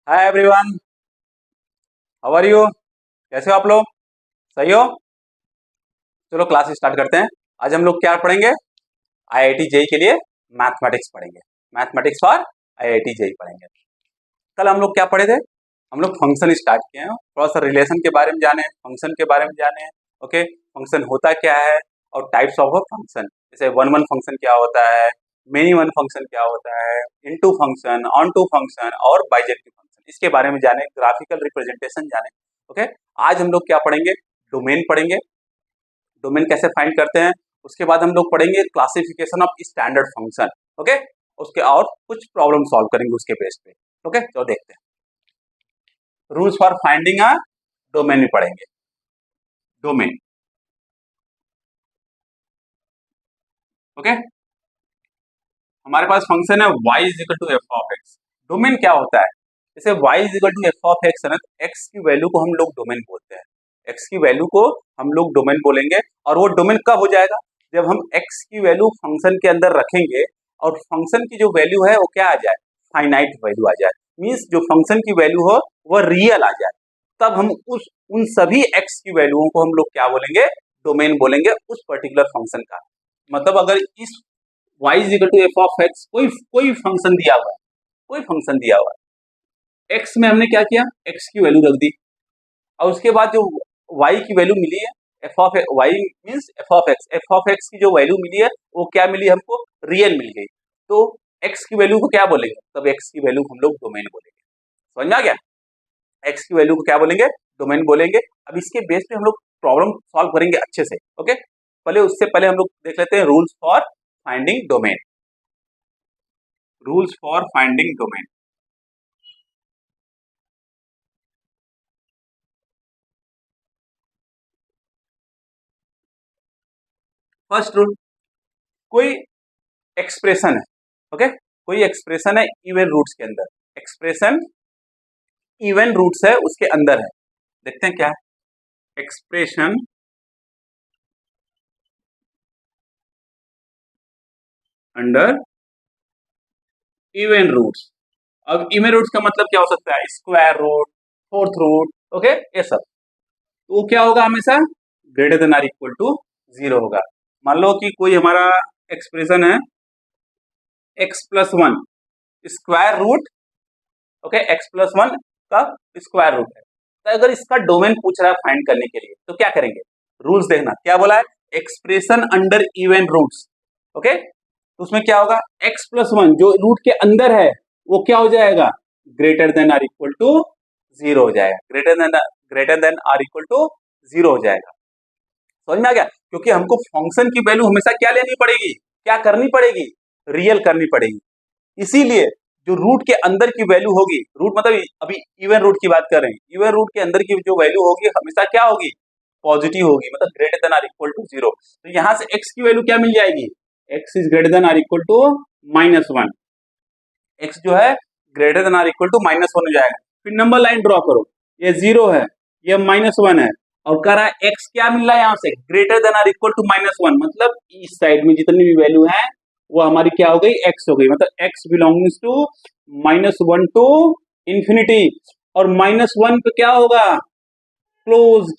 Hi everyone, how are you? कैसे हो आप लोग? सही हो? चलो क्लास स्टार्ट करते हैं। आज हम लोग क्या पढ़ेंगे? आईआईटी जेई के लिए मैथमेटिक्स पढ़ेंगे। मैथमेटिक्स फॉर आईआईटी जेई पढ़ेंगे। कल हम लोग क्या पढ़े थे? हम लोग फंक्शन स्टार्ट किए हैं, थोड़ा सा रिलेशन के बारे में जाने, फंक्शन के बारे में जाने। ओके, फंक्शन होता क्या है और टाइप्स ऑफ अ फंक्शन, जैसे वन वन फंक्शन क्या होता है, मेनी वन फंक्शन क्या होता है, into function, onto function और बाइजेक्टिव फंक्शन, इसके बारे में जाने, ग्राफिकल रिप्रेजेंटेशन जाने। ओके, आज हम लोग क्या पढ़ेंगे? डोमेन पढ़ेंगे। डोमेन कैसे फाइंड करते हैं। उसके बाद हम लोग पढ़ेंगे classification of standard function. Okay, उसके और कुछ प्रॉब्लम सॉल्व करेंगे उसके बेस पे। ओके, तो देखते हैं। Rules for finding a domain भी पढ़ेंगे। डोमेन, ओके, हमारे पास फंक्शन है y is equal to f of x. Domain क्या होता है? जैसे y is equal to f of x है ना, तो x की वैल्यू को हम लोग डोमेन बोलते हैं। x की वैल्यू को हम लोग डोमेन बोलेंगे। और वो डोमेन कब हो जाएगा? जब हम x की वैल्यू फंक्शन के अंदर रखेंगे और फंक्शन की जो वैल्यू है वो क्या आ जाए? फाइनाइट वैल्यू आ जाए। मीन्स जो फंक्शन की वैल्यू हो वो रियल आ जाए, तब हम उन सभी x की वैल्यूओं को हम लोग क्या बोलेंगे? डोमेन बोलेंगे उस पर्टिकुलर फंक्शन का। मतलब अगर इस y is equal to f of x, कोई फंक्शन दिया हुआ है, कोई फंक्शन दिया हुआ है, x में हमने क्या किया? x की वैल्यू रख दी, और उसके बाद जो y की वैल्यू मिली है, F of y means F of x की जो वैल्यू मिली है वो क्या मिली हमको? रियल मिल गई। तो x की वैल्यू को क्या बोलेंगे? तब x की वैल्यू को हम लोग डोमेन बोलेंगे। समझ में आ गया? x की वैल्यू को क्या बोलेंगे? डोमेन बोलेंगे। अब इसके बेस पे हम लोग प्रॉब्लम सॉल्व करेंगे अच्छे से। ओके, पहले उससे पहले हम लोग देख लेते हैं rules for finding domain. Rules for finding domain. First rule, कोई एक्सप्रेशन है, ओके, कोई एक्सप्रेशन है इवन रूट्स के अंदर, एक्सप्रेशन इवन रूट्स है उसके अंदर है। देखते हैं क्या है एक्सप्रेशन अंडर इवन रूट्स। अब इवन रूट्स का मतलब क्या हो सकता है? Square root, fourth root, okay, ये सब। तो वो क्या होगा? हमेशा greater than or equal to zero होगा। मान लो कि कोई हमारा एक्सप्रेशन है x plus one square root, okay, x plus one का स्क्वायर रूट है। तो अगर इसका डोमेन पूछ रहा है फाइंड करने के लिए तो क्या करेंगे? रूल्स देखना क्या बोला है? Expression under even roots, okay, तो उसमें क्या होगा? एक्स प्लस वन जो रूट के अंदर है वो क्या हो जाएगा? Greater than or equal to zero हो जाएगा। Greater than or equal to zero हो जाएगा। समझ में आ गया? क्योंकि हमको फंक्शन की वैल्यू हमेशा क्या लेनी पड़ेगी? क्या करनी पड़ेगी? रियल करनी पड़ेगी। इसीलिए जो रूट के अंदर की वैल्यू होगी, रूट मतलब अभी इवन रूट की बात कर रहे हैं, इवन रूट के अंदर की जो वैल्यू होगी हमेशा क्या होगी? पॉजिटिव होगी, मतलब greater than or equal to zero. तो यहां से x की वैल्यू क्या मिल जाएगी? x is greater than or equal to minus one. X जो है greater than or equal to minus one हो जाएगा। फिर नंबर लाइन ड्रॉ करो, ये जीरो है, ये माइनस वन है, और कह रहा है एक्स क्या मिल रहा है यहाँ से? Greater than or equal to minus one. मतलब इस साइड में जितनी भी वैल्यू है वो हमारी क्या हो गई? एक्स हो गई। मतलब x belongings to minus one to infinity, और माइनस वन पे क्या होगा? क्लोज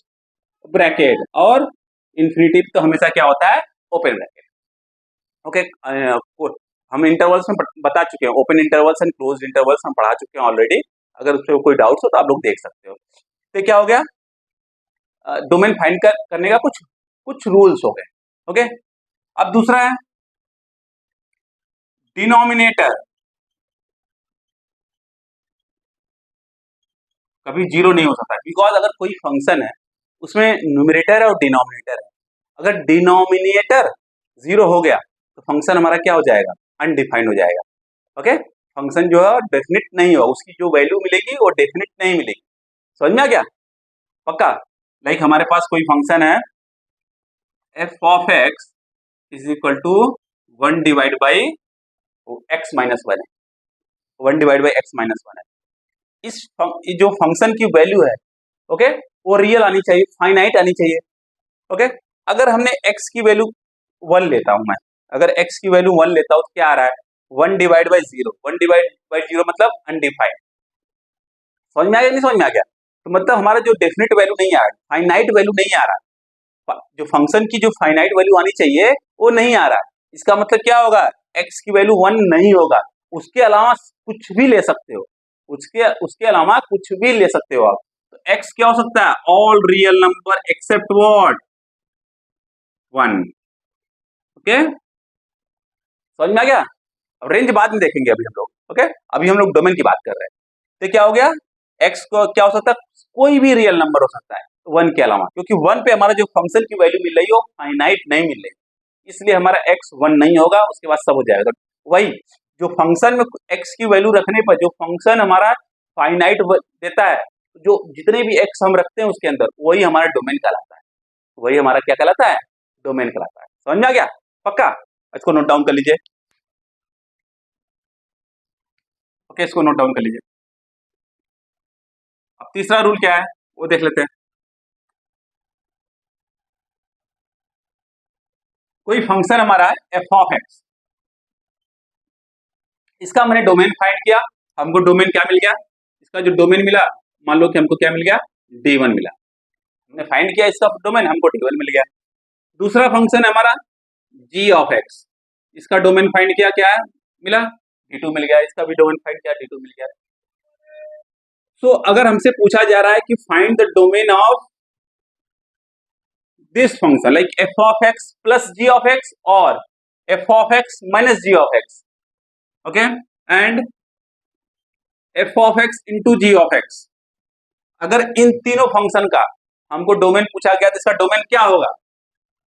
ब्रैकेट, और इंफिनिटी तो हमेशा क्या होता है? Open bracket. ओके, हम इंटरवल्स में बता चुके हैं, open intervals and close intervals हम पढ़ा चुके हैं ऑलरेडी। अगर उसमें कोई डाउट्स हो तो आप लोग देख सकते हो। तो क्या हो गया? डोमेन फाइंड करने का कुछ कुछ रूल्स हो गए। ओके, अब दूसरा है डिनोमिनेटर। कभी जीरो नहीं हो सकता, बिकॉज अगर कोई फंक्शन है उसमें न्यूमरेटर है और डिनोमिनेटर है। अगर डिनोमिनेटर जीरो हो गया तो फंक्शन हमारा क्या हो जाएगा? अनडिफाइंड हो जाएगा। ओके, फंक्शन जो है डेफिनिट नहीं होगा, उसकी जो वैल्यू मिलेगी वो डेफिनिट नहीं मिलेगी। समझ में आ गया? पक्का? लाइक हमारे पास कोई फंक्शन है F of x is equal to one divide by x minus one है, one divide by x minus one है। इस जो फंक्शन की वैल्यू है, ओके, वो रियल आनी चाहिए, फाइनाइट आनी चाहिए। ओके, अगर हमने एक्स की वैल्यू वन लेता हूं मैं, अगर एक्स की वैल्यू वन लेता हूं तो क्या आ रहा है? One divide by zero, one divide by zero मतलब अनडिफाइंड। समझ में आ गया नहीं समझ में आ गया? तो मतलब हमारा जो डेफिनेट वैल्यू नहीं आ रहा, फाइनाइट वैल्यू नहीं आ रहा, जो फंक्शन की जो फाइनाइट वैल्यू आनी चाहिए वो नहीं आ रहा। इसका मतलब क्या होगा, एक्स की वैल्यू 1 नहीं होगा, उसके अलावा कुछ भी ले सकते हो, उसके उसके अलावा कुछ भी ले सकते हो आप। तो एक्स क्या हो सकता है, all real number except what, 1। Okay, समझ में आ गया? अब रेंज बाद में देखेंगे अभी हम लोग। ओके, अभी हम लोग डोमेन की बात कर रहे हैं। तो क्या हो गया, एक्स को क्या हो सकता है, कोई भी रियल नंबर हो सकता है 1 के अलावा, क्योंकि 1 पे हमारा जो फंक्शन की वैल्यू मिल रही हो फाइनाइट नहीं मिल रही, इसलिए हमारा एक्स 1 नहीं होगा, उसके बाद सब हो जाएगा। तो वही जो फंक्शन में एक्स की वैल्यू रखने पर जो फंक्शन हमारा फाइनाइट देता है, जो जितने भी एक्स हम रखते हैं उसके अंदर, वही हमारा डोमेन कहलाता है, वही हमारा क्या कहलाता है, डोमेन कहलाता है। समझ में आ गया? पक्का? इसको नोट डाउन कर लीजिए। ओके, इसको नोट डाउन कर लीजिए। अब तीसरा रूल क्या है वो देख लेते हैं। कोई फंक्शन हमारा है एफ ऑफ एक्स, इसका मैंने डोमेन फाइंड किया, हमको डोमेन क्या मिल गया, इसका जो डोमेन मिला, मान लो कि हमको क्या मिल गया, D1 मिला। हमने फाइंड किया इसका डोमेन, हमको D1 मिल गया। दूसरा फंक्शन है हमारा g ऑफ x, इसका डोमेन फाइंड किया, क्या है मिला, D2 मिल गया। इसका भी डोमेन फाइंड किया, D2 मिल गया। सो अगर हमसे पूछा जा रहा है कि find the domain of this function like f of x plus g of x or f of x minus g of x, okay, and f of x into g of x, अगर इन तीनों function का हमको domain पूछा गया तो इसका domain क्या होगा,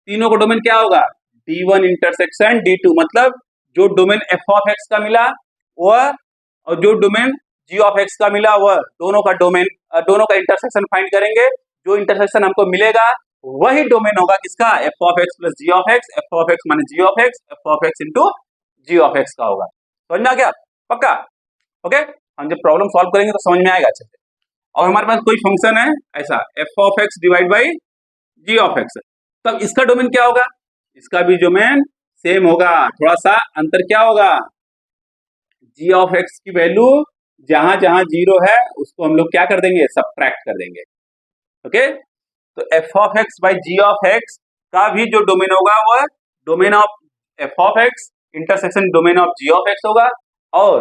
तीनों का डोमेन क्या होगा, D1 इंटरसेक्शन D2, मतलब जो डोमेन f of x का मिला वह और जो डोमेन g of x का मिला वह, दोनों का डोमेन, दोनों का इंटरसेक्शन फाइंड करेंगे। जो इंटरसेक्शन हमको मिलेगा वही डोमेन होगा किसका, f of x plus g of x, f of x minus g of x, f of x into g of x का होगा। समझ में आ गया? पक्का? ओके, हम जब प्रॉब्लम सॉल्व करेंगे तो समझ में आएगा अच्छे से। और हमारे पास कोई फंक्शन है ऐसा f of x divide by g of x, तब इसका डोमेन क्या होगा, इसका भी डोमेन सेम होगा, थोड़ा सा अंतर क्या होगा, g of x की वैल्यू जहां जहां 0 है उसको हम लोग क्या कर देंगे, सबट्रैक्ट कर देंगे। ओके, तो f of x by g of x का भी जो डोमेन होगा वह domain of f of x intersection domain of g of x होगा, और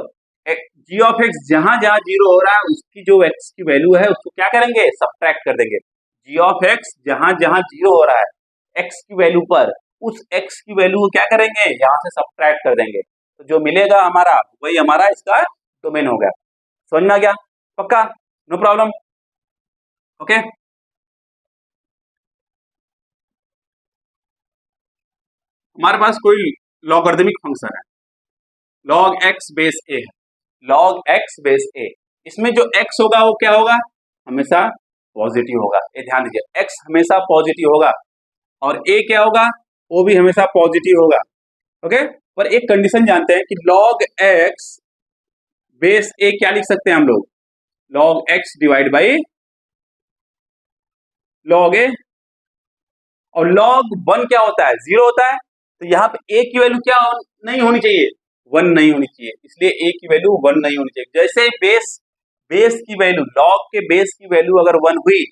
g of x जहां जहां 0 हो रहा है उसकी जो x की वैल्यू है उसको क्या करेंगे, सबट्रैक्ट कर देंगे। g of x जहां जहां 0 हो रहा है x की वैल्यू पर, उस x की वैल्यू को क्या करेंगे, यहां से सबट्रैक्ट कर देंगे, तो जो मिलेगा हमारा वही हमारा इसका डोमेन हो गया। समझ में आ गया? पक्का? No problem? ओके, हमारे पास कोई लॉगरिदमिक फंक्शन है, log x बेस a है, log x बेस a, इसमें जो x होगा वो क्या होगा, हमेशा पॉजिटिव होगा। ये ध्यान दीजिए, x हमेशा पॉजिटिव होगा, और a क्या होगा, वो भी हमेशा पॉजिटिव होगा। ओके, पर एक कंडीशन जानते हैं कि log x बेस a क्या लिख सकते हैं हम लोग, log x divide by log a, और log 1 क्या होता है, 0 होता है, तो यहाँ पे a की वैल्यू क्या नहीं होनी चाहिए, 1 नहीं होनी चाहिए, इसलिए a की वैल्यू 1 नहीं होनी चाहिए। जैसे बेस की वैल्यू, log के बेस की वैल्यू अगर 1 हुई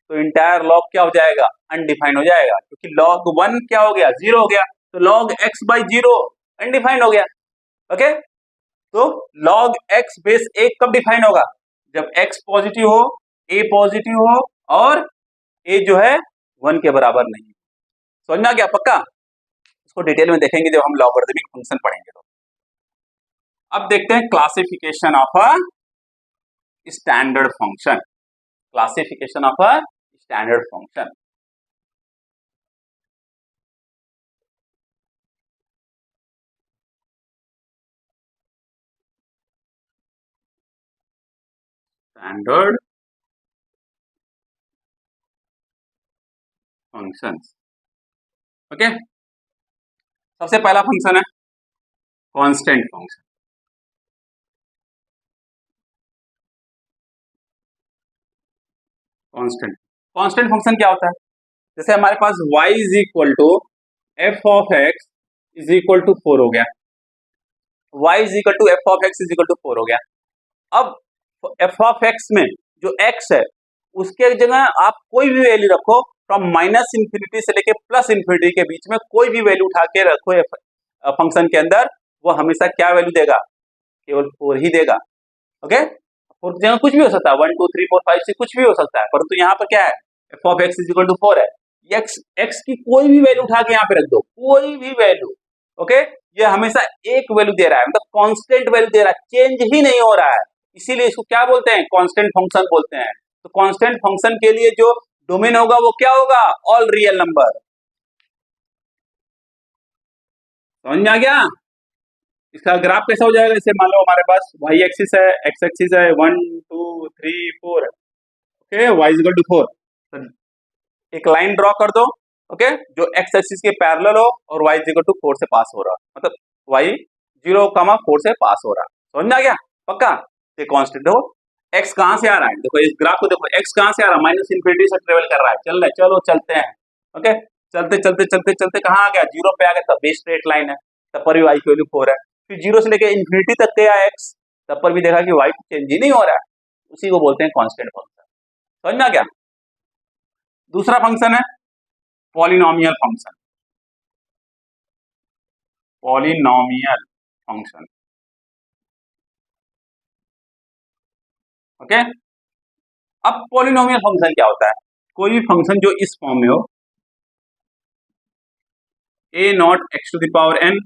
तो इंटायर log क्या हो जाएगा, अनडिफाइंड हो जाएगा, क्योंकि log 1 क्या हो गया, 0 हो गया, तो log x बाई 0 अनडिफाइंड हो गया। ओके, तो log x बेस a कब डिफाइन होगा, जब x पॉजिटिव हो, a पॉजिटिव हो, और a जो है 1 के बराबर नहीं। समझ में आ गया? पक्का? इसको डिटेल में देखेंगे जब हम लॉगरिदमिक फंक्शन पढ़ेंगे तो। अब देखते हैं classification of a standard function, classification of a standard function. Standard functions. Okay, सबसे पहला फंक्शन है कांस्टेंट फंक्शन। कांस्टेंट फंक्शन क्या होता है, जैसे हमारे पास y is equal to f of x is equal to 4 हो गया, y is equal to f of x is equal to 4 हो गया। अब एफ ऑफ एक्स में जो x है उसके जगह आप कोई भी वैल्यू रखो, फ्रॉम माइनस इन्फिनिटी से लेके प्लस इन्फिनिटी के बीच में कोई भी वैल्यू उठा के रखो फंक्शन के अंदर, वो हमेशा क्या वैल्यू देगा, केवल 4 ही देगा। ओके, 4 की जगह कुछ भी हो सकता है, 1 2 3 4 5 6 कुछ भी हो सकता है, परंतु यहाँ पर क्या है, F of x is equal to 4 है। एक्स की कोई भी वैल्यू उठा के यहाँ पे रख दो, कोई भी वैल्यू। ओके, ये हमेशा एक वैल्यू दे रहा है, मतलब कांस्टेंट वैल्यू दे रहा है, चेंज ही नहीं हो रहा है, इसीलिए इसको क्या बोलते हैं, कांस्टेंट फंक्शन बोलते हैं। तो कांस्टेंट फंक्शन के लिए जो डोमेन होगा वो क्या होगा, ऑल रियल नंबर। समझ में आ गया? इसका ग्राफ कैसा हो जाएगा, जैसे मान लो हमारे पास वाई एक्सिस है, एक्स एक्सिस है, 1 2 3 4 है। Okay, y is equal to 4, एक लाइन ड्रॉ कर दो। ओके, जो एक्स एक्सिस के पैरेलल हो और वाई इज इक्वल टू 4 से पास हो रहा, मतलब वाई 0,4 से पास हो रहा। समझ में आ गया? पक्का? ये कांस्टेंट हो, एक्स कहां से आ रहा है, देखो इस ग्राफ को देखो, एक्स कहां से आ रहा है, माइनस इन्फिनिटी से ट्रेवल कर रहा है, चल रहे, चलो चलते हैं। ओके, चलते चलते चलते चलते कहां आ गया, 0 पे आ गया, तब भी स्ट्रेट लाइन है, तब पर भी वाई की वैल्यू 4 है। फिर 0 से लेकर इन्फिनिटी तक गया एक्स, तब पर भी देखा कि वाई चेंज ही नहीं हो रहा है, उसी को बोलते हैं कांस्टेंट फंक्शन। समझ में आ गया? दूसरा फंक्शन है polynomial function. Polynomial function, okay. अब पॉलिनोमियल फंक्शन क्या होता है, कोई भी फंक्शन जो इस फॉर्म में हो, A naught X to the power N,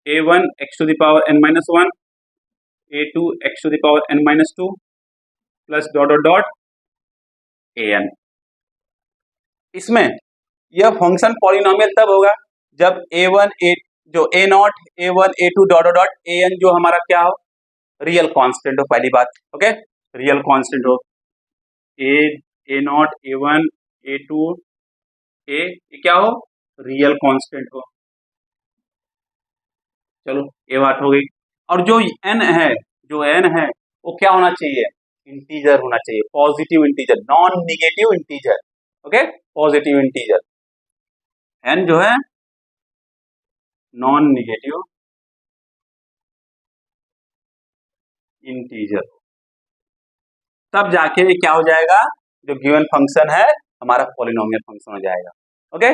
a1 x to the power n minus 1, a2 x to the power n minus 2 plus dot dot dot an। इसमें यह फंक्शन पॉलिनोमियल तब होगा जब a1 a जो a not a1 a2 dot dot dot an जो हमारा क्या हो, रियल कांस्टेंट हो, पहली बात। ओके, रियल कांस्टेंट हो, a not a1 a2 a क्या हो, रियल कांस्टेंट हो। चलो ये बात हो गई। और जो n है, जो n है वो क्या होना चाहिए, इंटीजर होना चाहिए, positive integer, non negative integer. Okay, positive integer, n जो है नॉन निगेटिव इंटीजर, तब जाके क्या हो जाएगा, जो गिवन फंक्शन है हमारा पॉलिनोमियल फंक्शन हो जाएगा। ओके,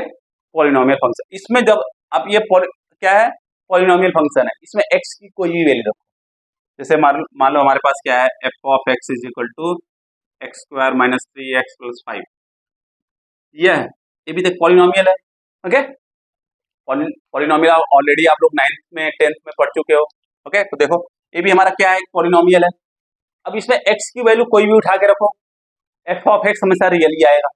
पॉलिनोमियल फंक्शन, इसमें जब अब ये क्या है, पॉलिनोमियल फंक्शन है, इसमें x की कोई भी वैल्यू रखो, जैसे मान लो हमारे पास क्या है, F of x is equal to x square minus 3x plus 5, ये भी तो पॉलिनोमियल है। ओके, पॉलिनोमियल ऑलरेडी आप लोग 9th में 10th में पढ़ चुके हो। ओके, तो देखो ये भी हमारा क्या है, पॉलिनोमियल है। अब इसमें x की वैल्यू कोई भी उठा के रखो, एफ ऑफ एक्स हमेशा रियल ही आएगा,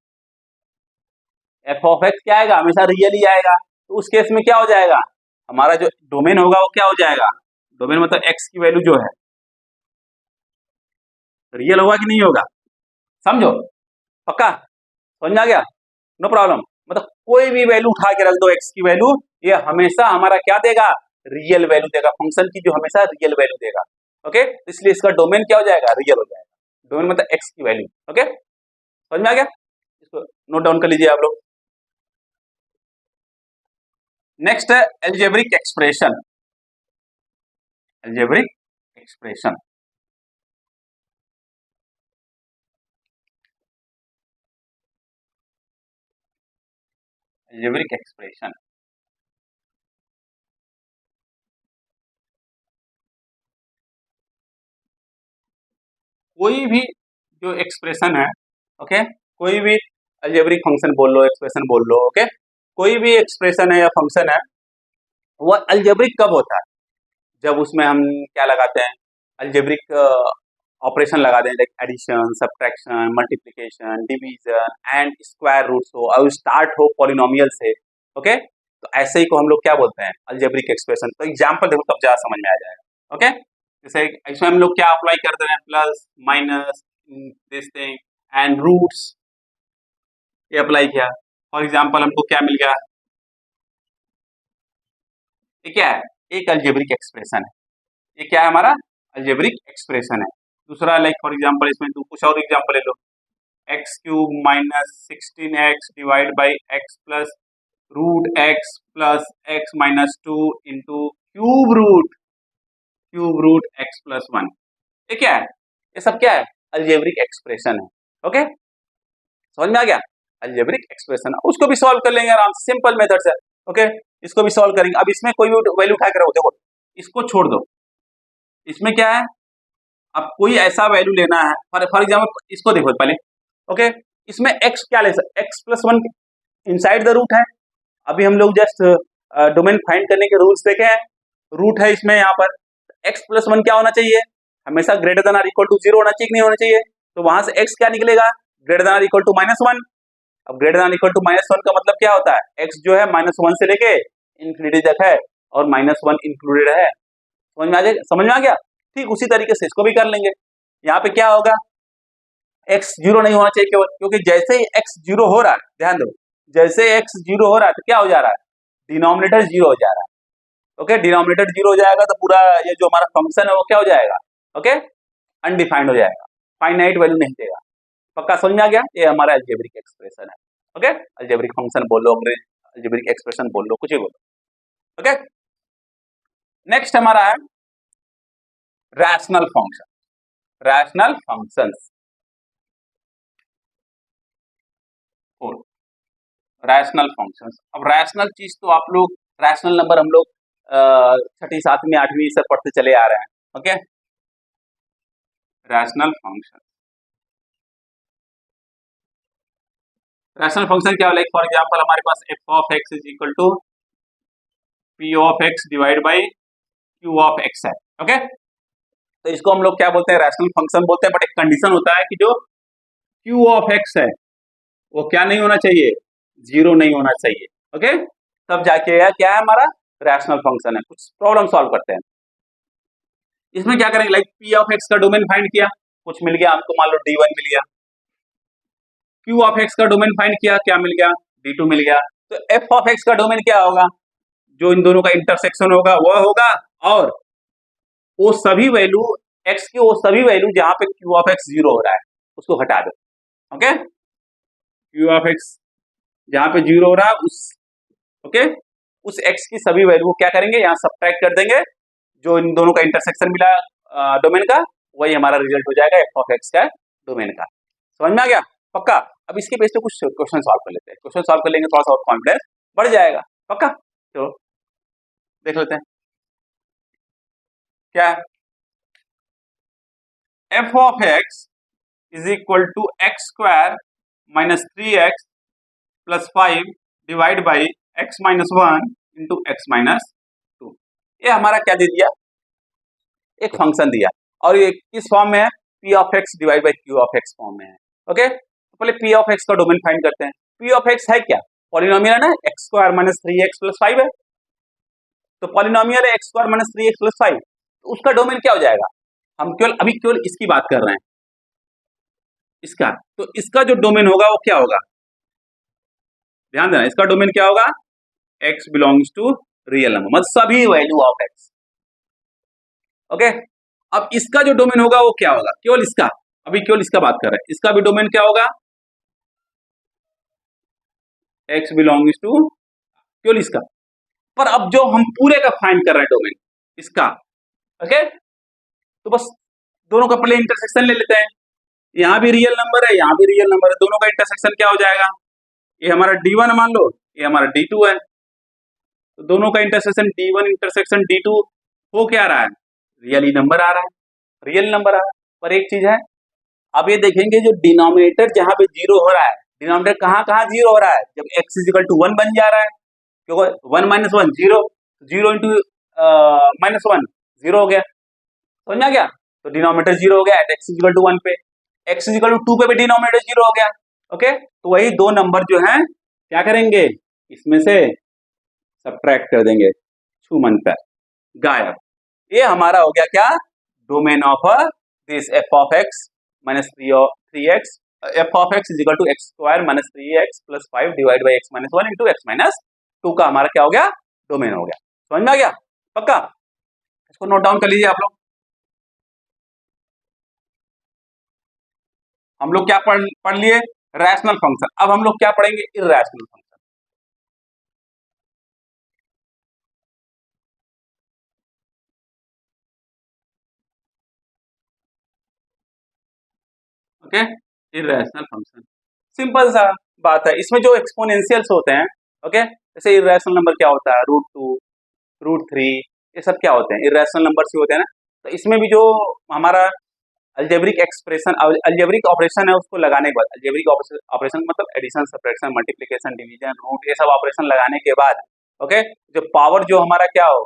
एफ ऑफ एक्स क्या आएगा, हमेशा रियल ही आएगा। तो उस केस में क्या हो जाएगा, हमारा जो डोमेन होगा वो क्या हो जाएगा, डोमेन मतलब x की वैल्यू जो है रियल होगा कि नहीं होगा, समझो, पक्का समझ में आ गया, नो प्रॉब्लम। मतलब कोई भी वैल्यू उठा के रख दो x की वैल्यू, ये हमेशा हमारा क्या देगा, रियल वैल्यू देगा, फंक्शन की जो हमेशा रियल वैल्यू देगा। ओके, इसलिए इसका डोमेन क्या हो जाएगा, रियल हो जाएगा, डोमेन मतलब x की वैल्यू। ओके, समझ में आ गया, इसको नोट डाउन कर लीजिए आप लोग। नेक्स्ट है algebraic expression, algebraic expression, algebraic expression, कोई भी जो एक्सप्रेशन है, ओके, कोई भी एल्जेब्रिक फंक्शन बोल लो, एक्सप्रेशन बोल लो, ओके, कोई भी एक्सप्रेशन है या फंक्शन है, वह एल्जेब्रिक कब होता है, जब उसमें हम क्या लगाते हैं, एल्जेब्रिक ऑपरेशन लगा दें, like addition, subtraction, multiplication, division and square roots हो, और स्टार्ट हो पॉलिनोमियल से। ओके, तो ऐसे ही को हम लोग क्या बोलते हैं, एल्जेब्रिक एक्सप्रेशन। तो एग्जांपल देखो तब ज्यादा समझ में आ जाएगा। ओके, जैसे इसमें हम लोग क्या अप्लाई कर दे रहे हैं, plus minus this thing and roots, ये अप्लाई किया, फॉर एग्जांपल हमको क्या मिल गया, ये क्या है, एक अलजेब्रिक एक्सप्रेशन है, ये क्या है हमारा, अलजेब्रिक एक्सप्रेशन है। दूसरा लाइक फॉर एग्जांपल इसमें तो कुछ और एग्जांपल ले लो, X cube minus 16x divide by X plus root X plus X minus 2 into cube root X plus 1, ये क्या है, ये सब क्या है, अलजेब्रिक एक्सप्रेशन है। ओके, समझ में आ गया? अलजेब्रिक एक्सप्रेशन, उसको भी सॉल्व कर लेंगे आराम से, सिंपल मेथड से। ओके, इसको भी सॉल्व करेंगे। अब इसमें कोई भी वैल्यू उठा कर रखो, देखो इसको छोड़ दो, इसमें क्या है, अब कोई ऐसा वैल्यू लेना है, फॉर एग्जाम्पल इसको देखो पहले। ओके, इसमें x क्या ले सकते, x plus one inside the root है। अभी हम लोग जस्ट डोमेन फाइंड करने के रूल्स देखे हैं, रूट है इसमें, यहाँ पर x प्लस वन क्या होना चाहिए, हमेशा greater than or equal to zero होना चाहिए कि नहीं होना चाहिए, तो वहां से x क्या निकलेगा, greater than or equal to minus one. अब greater than equal to minus one का मतलब क्या होता है, x जो है माइनस वन से लेके इन्फिनिटी तक है और माइनस वन इंक्लूडेड है। समझ में आ जाएगा, समझ में आ गया? ठीक उसी तरीके से इसको भी कर लेंगे। यहाँ पे क्या होगा, x जीरो नहीं होना चाहिए केवल, क्योंकि जैसे ही x जीरो हो रहा है, ध्यान दो, जैसे x जीरो हो रहा है तो क्या हो जा रहा है, डिनोमिनेटर जीरो हो जा रहा है। ओके, डिनोमिनेटर जीरो हो जाएगा तो पूरा ये जो हमारा फंक्शन है वो क्या हो जाएगा, ओके, अनडिफाइंड हो जाएगा, फाइनाइट वैल्यू नहीं देगा। पक्का समझ में आ गया? ये हमारा अलजेब्रिक एक्सप्रेशन है। ओके, अलजेब्रिक फंक्शन बोल लो, अलजेब्रिक एक्सप्रेशन बोल लो, कुछ भी बोलो। ओके, नेक्स्ट हमारा है rational function, rational functions. Rational functions, अब रैशनल चीज तो आप लोग, रैशनल नंबर हम लोग छठी सातवीं आठवीं से पढ़ते चले आ रहे हैं। Okay, rational function, rational function क्या, लाइक फॉर एग्जांपल हमारे पास f of x is equal to p of x divide by q of x है। ओके, तो इसको हम लोग क्या बोलते हैं, रैशनल फंक्शन बोलते हैं, बट एक कंडीशन होता है कि जो q ऑफ x है वो क्या नहीं होना चाहिए, जीरो नहीं होना चाहिए। ओके, तब जाके क्या है हमारा रैशनल फंक्शन है। कुछ प्रॉब्लम सॉल्व करते हैं, इसमें क्या करेंगे, लाइक p ऑफ x का डोमेन फाइंड किया, कुछ मिल गया हमको, मान लो d1 मिल गया, q ऑफ x का डोमेन फाइंड किया, क्या मिल गया, d2 मिल गया, तो f ऑफ x का डोमेन क्या होगा, जो इन दोनों का इंटरसेक्शन होगा वह होगा, और वो सभी वैल्यू x की, वो सभी वैल्यू जहां पे q ऑफ x जीरो हो रहा है उसको हटा दो। ओके, q ऑफ x जहां पे जीरो हो रहा है उस, ओके, उस x की सभी वैल्यू क्या करेंगे, यहाँ सब्ट्रैक्ट कर देंगे, जो इन दोनों का इंटरसेक्शन मिला डोमेन का, वही हमारा रिजल्ट हो जाएगा f ऑफ x का डोमेन का। समझ में आ गया? पक्का? अब इसके बेस पे कुछ क्वेश्चन सॉल्व कर लेते हैं, क्वेश्चन सॉल्व कर लेंगे थोड़ा सा और कॉन्फिडेंस बढ़ जाएगा। पक्का? तो देख लेते हैं क्या है, f of x is equal to x square minus three x plus five divide by x minus one into x minus two. ये हमारा क्या दे दिया, एक फंक्शन दिया, और ये किस फॉर्म में है, p of x divide by q of x form में है। ओके, तो पहले p ऑफ x का डोमेन फाइंड करते हैं। p ऑफ x है क्या, पॉलिनोमियल है ना, x square minus three x plus five है, तो पॉलिनोमियल है x square minus three x plus five, तो उसका डोमेन क्या हो जाएगा, हम केवल अभी केवल इसकी बात कर रहे हैं, इसका, तो इसका जो डोमेन होगा वो क्या होगा, ध्यान देना, इसका डोमेन क्या होगा, x belongs to real number, मतलब सभी वैल्यू ऑफ x। ओके, अब इसका जो डोमेन होगा वो क्या होगा, केवल इसका, अभी केवल इसका बात कर रहे हैं, इसका भी डोमेन क्या होगा, x बिलोंग्स टू, केवल इसका, पर अब जो हम पूरे का फाइंड कर रहे हैं डोमेन इसका, ओके, तो बस दोनों का पहले इंटरसेक्शन ले लेते हैं, यहाँ भी रियल नंबर है, यहाँ भी रियल नंबर है, दोनों का इंटरसेक्शन क्या हो जाएगा, ये हमारा d1 मान लो, ये हमारा d2 है, तो दोनों का इंटरसेक्शन d1 इंटरसेक्शन d2 हो क्या रहा है, रियल ही नंबर आ रहा है, रियल नंबर आ रहा है। पर एक चीज है, अब ये देखेंगे जो डिनोमिनेटर जहां पे जीरो हो रहा है, डिनोमिनेटर कहाँ कहाँ जीरो हो रहा है, जब x इजिकल टू वन बन जा रहा है, क्योंकि one minus one zero, zero into minus one zero हो गया, समझ में आ गया, तो डिनोमिनेटर जीरो हो गया at x is equal to one पे, x इजिकल टू टू पे भी डिनोमिनेटर जीरो हो गया। ओके, तो वही दो नंबर जो है क्या करेंगे, इसमें से सब्ट्रैक्ट कर देंगे, छूमन पर गायब। ये हमारा हो गया क्या, domain of this f of x minus three x, f of x is equal to x square minus three x plus five divide by x minus one into x minus two का हमारा क्या हो गया, domain हो गया। समझ में आ गया? पक्का? इसको नोट डाउन कर लीजिए आप लोग। हम लोग क्या पढ़ लिए, रैशनल फंक्शन, अब हम लोग क्या पढ़ेंगे, irrational function. Okay, irrational function. Simple सा बात है। इसमें जो एक्सपोनेंशियल्स होते हैं, ओके, जैसे इरेशनल नंबर क्या होता है, √2, √3, ये सब क्या होते हैं, इरेशनल नंबर ही होते हैं ना। तो इसमें भी जो हमारा अल्जेब्रिक एक्सप्रेशन, अल्जेब्रिक ऑपरेशन है, उसको लगाने के बाद, अल्जेब्रिक ऑपरेशन मतलब addition, subtraction, multiplication, division, root, ये सब ऑपरेशन लगाने के बाद, ओके, जो पावर जो हमारा क्या हो,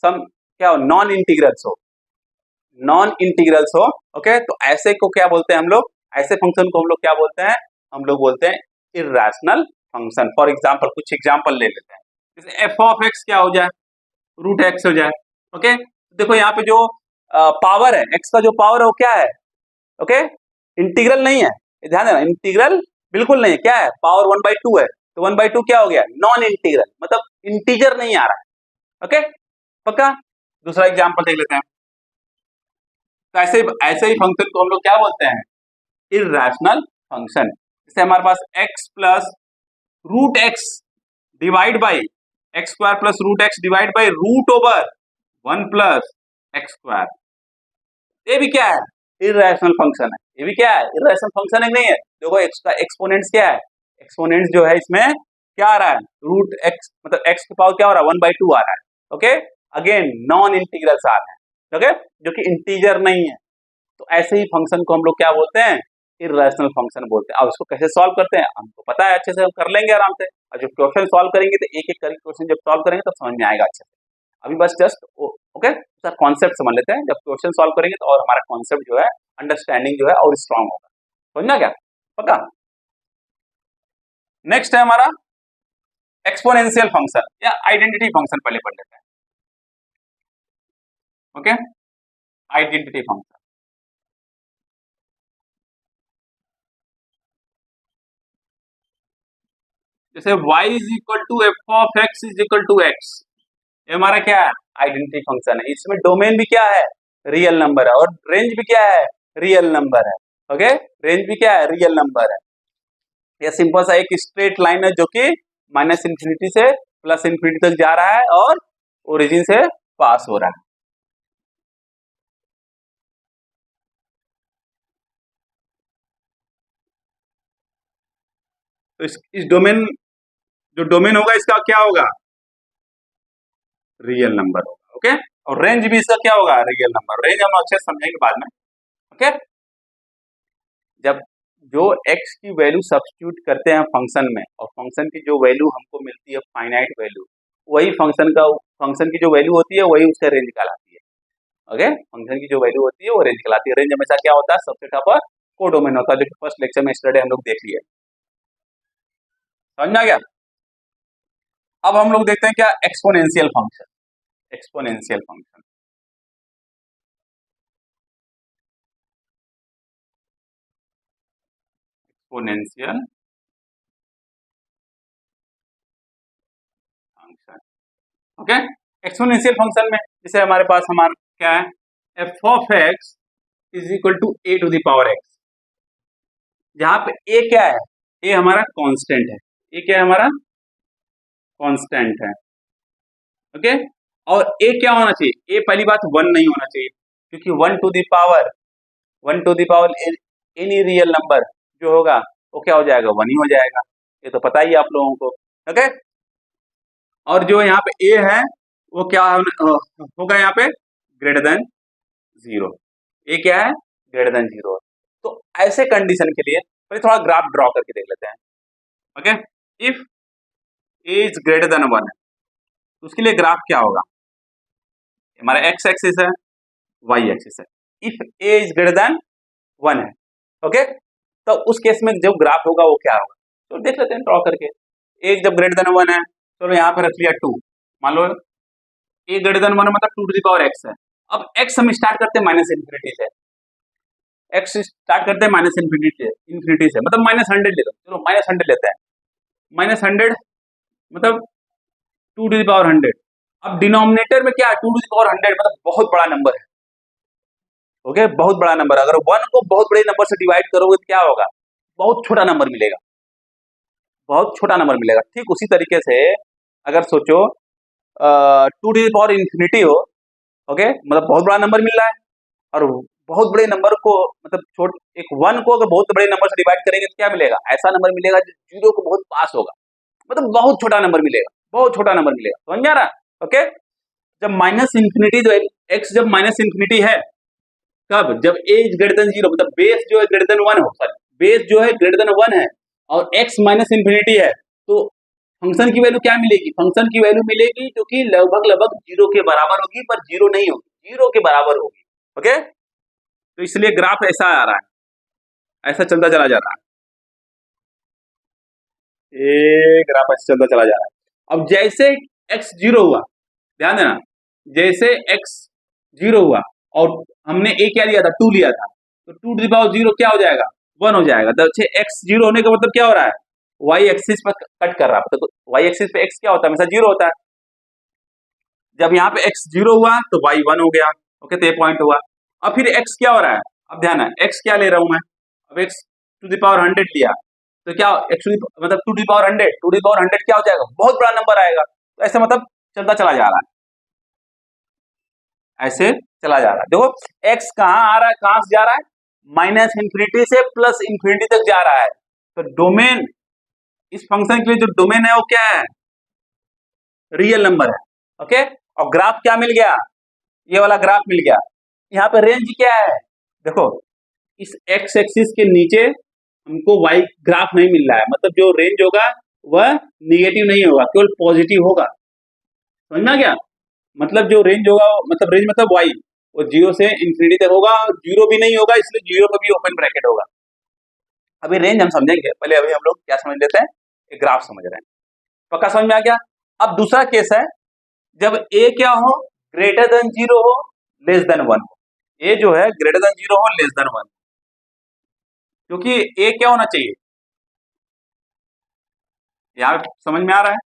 सम क्या हो, नॉन इंटीग्रल्स हो, नॉन इंटीग्रल्स हो, ओके, तो ऐसे को क्या बोलते हैं हम लोग, ऐसे फंक्शन को हम लोग क्या बोलते हैं, हम लोग बोलते हैं इर्रेशनल फंक्शन। फॉर एग्जांपल कुछ एग्जांपल ले लेते हैं, जैसे एफ ऑफ एक्स क्या हो जाए, √x हो जाए, ओके। देखो यहाँ पे जो पावर है, एक्स का जो पावर है वो क्या है, ओके, इंटीग्रल नहीं है, ध्यान देना, इंटीग्रल बिल्कुल नहीं है, क्या है, पावर 1/2 है, तो 1/2 क्या हो गया, नॉन इंटीग्रल, मतलब इंटीजर नहीं आ रहा है, ओके, पक्का। दूसरा एग्जांपल देख लेते हैं। तो ऐसे ही फंक्शन को हम लोग क्या बोलते हैं, इर्रेशनल फंक्शन। जैसे हमारे पास x plus √x divide by x² plus √x divide by √1 plus x², ये भी क्या है, इर्रेशनल फंक्शन है। ये भी क्या है, इर्रेशनल फंक्शन है, नहीं है। देखो x का एक्सपोनेंट्स क्या है, एक्सपोनेंट्स जो है इसमें क्या आ रहा है, √x, मतलब x की पावर क्या हो रहा है, 1/2 आ रहा है, ओके। अगेन नॉन इंटीग्रल्स आ रहे हैं, ओके, जो कि इंटीजर नहीं है। तो ऐसे ही फंक्शन को हम लोग क्या बोलते हैं, इर्रेशनल फंक्शन बोलते हैं। अब इसको कैसे सॉल्व करते हैं, हमको पता है अच्छे से, हम कर लेंगे आराम से। और जब क्वेश्चन सॉल्व करेंगे तो एक एक करके क्वेश्चन जब सॉल्व करेंगे तो समझ में आएगा अच्छे से। अभी बस जस्ट ओके सर कॉन्सेप्ट समझ लेते हैं, जब क्वेश्चन सॉल्व करेंगे तो और हमारा कॉन्सेप्ट जो है, अंडरस्टैंडिंग जो है और स्ट्रांग होगा। समझना क्या, पक्का। नेक्स्ट है हमारा एक्सपोनेंशियल फंक्शन या आइडेंटिटी फंक्शन, पहले पढ़ लेते हैं, ओके। आइडेंटिटी फंक्शन, जैसे y is equal to f of x is equal to x, ये हमारा क्या है, आइडेंटिटी फंक्शन है। इसमें डोमेन भी क्या है, रियल नंबर है, और रेंज भी क्या है, रियल नंबर है, ओके, रेंज भी क्या है, रियल नंबर है। ये सिंपल सा एक स्ट्रेट लाइन है जो कि -∞ से +∞ तक जा रहा है और ओरिजिन से पास हो रहा है। तो इस डोमेन, जो डोमेन होगा इसका क्या होगा, रियल नंबर होगा, ओके। और रेंज भी इसका क्या होगा, रियल नंबर। रेंज हम अच्छे समझेंगे बाद में, ओके। जब जो x की वैल्यू सब्स्टिट्यूट करते हैं फंक्शन में, और फंक्शन की जो वैल्यू हमको मिलती है फाइनाइट वैल्यू, वही फंक्शन की जो वैल्यू होती है वही उसका रेंज कहलाती है, ओके। फंक्शन की जो वैल्यू होती है वो रेंज कहलाती है। रेंज हमेशा क्या होता है, सबसे पर कोडोमेन होता है, जो कि फर्स्ट लेक्चर में स्टडी हम लोग देख लिए। समझना क्या। अब हम लोग देखते हैं क्या, exponential function. Exponential function, exponential function, okay. Exponential function में जैसे हमारे पास क्या है, F of x is equal to a to the power x, जहां पे a क्या है, a हमारा कांस्टेंट है, a क्या है, हमारा कांस्टेंट है, ओके। और a क्या होना चाहिए, a पहली बात 1 नहीं होना चाहिए, क्योंकि 1 to the power any real number जो होगा वो क्या हो जाएगा, 1 ही हो जाएगा, ये तो पता ही है आप लोगों को, ओके। और जो यहाँ पे a है वो क्या होगा, यहाँ पे ग्रेटर देन 0, a क्या है, ग्रेटर देन 0। तो ऐसे कंडीशन के लिए पहले थोड़ा ग्राफ ड्रॉ करके देख लेते हैं, okay. If a is greater than 1 है, तो उसके लिए ग्राफ क्या होगा, हमारा x एक्सिस है, y एक्सिस है। If a is greater than 1 है, ओके, तो उस केस में जो ग्राफ होगा वो क्या होगा, तो देख लेते हैं ड्रॉ करके। a जब ग्रेटर देन 1 है, चलो यहाँ पे रख लिया 2, मान लो a ग्रेटर देन 1 मतलब 2 टू द पावर x है। अब x हम स्टार्ट करते हैं -∞ से, x स्टार्ट करते हैं -∞ से, मतलब -100 ले लो, चलो -100 लेते हैं, -100 मतलब 2 टू द पावर 100। अब डिनोमिनेटर में क्या है, 2 टू द पावर 100 मतलब बहुत बड़ा नंबर है, ओके, बहुत बड़ा नंबर। अगर 1 को बहुत बड़े नंबर से डिवाइड करोगे तो क्या होगा, बहुत छोटा नंबर मिलेगा, बहुत छोटा नंबर मिलेगा। ठीक उसी तरीके से अगर सोचो 2 टू द पावर इन्फिनिटी हो, ओके, मतलब बहुत बड़ा नंबर मिल रहा है, और बहुत बड़े नंबर को मतलब एक 1 को अगर बहुत बड़े नंबर से डिवाइड करेंगे तो क्या मिलेगा, ऐसा नंबर मिलेगा जो 0 को बहुत पास होगा, मतलब बहुत छोटा नंबर मिलेगा, बहुत छोटा नंबर मिलेगा, समझ में आ रहा है। ओके, जब माइनस इंफिनिटी जो एक्स जब माइनस इंफिनिटी है, कब, जब ए इज ग्रेटर देन 0, मतलब बेस जो है ग्रेटर देन 1 हो, सॉरी बेस जो है ग्रेटर देन 1 है और एक्स माइनस इंफिनिटी है, तो फंक्शन की वैल्यू क्या मिलेगी, फंक्शन की वैल्यू मिलेगी जो कि लगभग लगभग 0 के बराबर होगी, पर 0 नहीं होगी, 0 के बराबर होगी। ओके, तो इसलिए ग्राफ ऐसा आ रहा है, ऐसा चलता चला जा रहा है, ये ग्राफ ऐसा चलता चला जा रहा है। अब जैसे x 0 हुआ, ध्यान देना, जैसे x 0 हुआ और हमने a क्या लिया था, 2 लिया था, तो 2 टू द पावर 0 क्या हो जाएगा, 1 हो जाएगा। तो x 0 होने का मतलब क्या हो रहा है, y एक्सिस पर कट कर रहा है, तो y एक्सिस पे x क्या होता है, हमेशा 0 होता है। जब यहाँ पे x 0 हुआ तो y 1 हो गया। ओके, तो ये पॉइंट हुआ। अब फिर x क्या हो रहा है, अब ध्यान है, x क्या ले रहा हूं मैं, अब x टू द पावर 100 लिया, तो क्या x मतलब 2 to the power 100, 2 to the power 100 क्या हो जाएगा, बहुत बड़ा नंबर आएगा। तो ऐसे मतलब चलता चला जा रहा है, ऐसे चला जा रहा है। देखो x कहाँ आ रहा है, कहां से जा रहा है, माइनस इंफिनिटी से प्लस इंफिनिटी तक जा रहा है। तो डोमेन, इस फंक्शन के लिए जो डोमेन है वो क्या है, रियल नंबर है। ओके, और ग्राफ क्या मिल गया, ये वाला ग्राफ मिल गया। यहाँ पे रेंज क्या है, देखो इस x एक्सिस के नीचे हमको y ग्राफ नहीं मिल रहा है, मतलब जो रेंज होगा वह निगेटिव नहीं होगा, केवल पॉजिटिव होगा, समझना क्या, मतलब जो रेंज होगा, मतलब रेंज मतलब y, वो 0 से इंफिनिटी तक होगा, 0 भी नहीं होगा, इसलिए 0 पर भी ओपन ब्रैकेट होगा। अभी रेंज हम समझेंगे, पहले अभी हम लोग क्या समझ लेते हैं, एक ग्राफ समझ रहे हैं, पक्का समझ में आ गया। अब दूसरा केस है, जब a क्या हो, ग्रेटर देन 0 हो, लेस देन 1 हो, a जो है ग्रेटर देन 0 हो, लेस देन 1, क्योंकि a क्या होना चाहिए, यार समझ में आ रहा है,